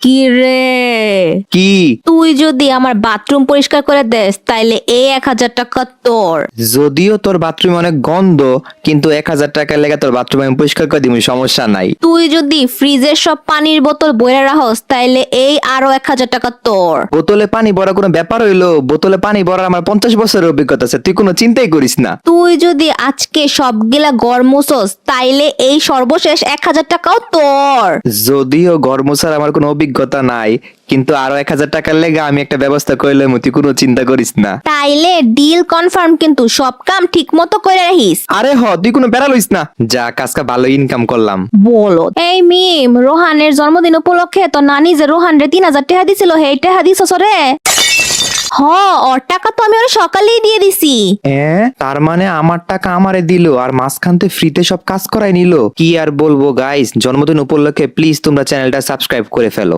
কি রে, কি? তুই যদি আমার বাথরুম পরিষ্কার করে দেস তাইলে এই 1,000 টাকা তোর। যদিও তোর বাথরুম অনেক গন্ধ, কিন্তু 1,000 টাকা লেগে তোর বাথরুম আমি পরিষ্কার করে দিব, সমস্যা নাই। তুই যদি ফ্রিজের সব পানির বোতল বইরা রাখস তাইলে এই আরো 1,000 টাকা তোর। বোতলে পানি ভরা কোনো ব্যাপার হইলো? বোতলে পানি ভরার আমার 50 বছরের অভিজ্ঞতা আছে, তুই কোনো চিন্তাই করিস না। তুই যদি আজকে সবগুলা ঘর মুছস তাইলে এই সর্বশেষ 1,000 টাকাও তোর। যদিও ঘর মোছার আমার কোনো অভিজ্ঞতা নাই, কিন্তু আরো 1,000 টাকার লেগে আমি একটা ব্যবস্থা করলে তুই কোনো চিন্তা করিস না। তাইলে ডিল কনফার্ম, কিন্তু সব কাম ঠিক মতো করে রাখিস। আরে তুই কোনো বেড়া লইস না, যা কাজকা ভালো ইনকাম করলাম। বলো এই মিম, রোহানের জন্মদিন উপলক্ষে তো নানি যে রোহান রে 3,000 টাকা দিছিল, সেই টাকা দিছস রে? হ, ওর টাকা তো আমি ওর সকালেই দিয়ে দিছি। তার মানে আমার টাকা আমারে দিল আর মাঝখানতে ফ্রিতে সব কাজ করাই নিল। কি আর বলবো গাইস, জন্মদিন উপলক্ষে প্লিজ তোমরা চ্যানেলটা সাবস্ক্রাইব করে ফেলো।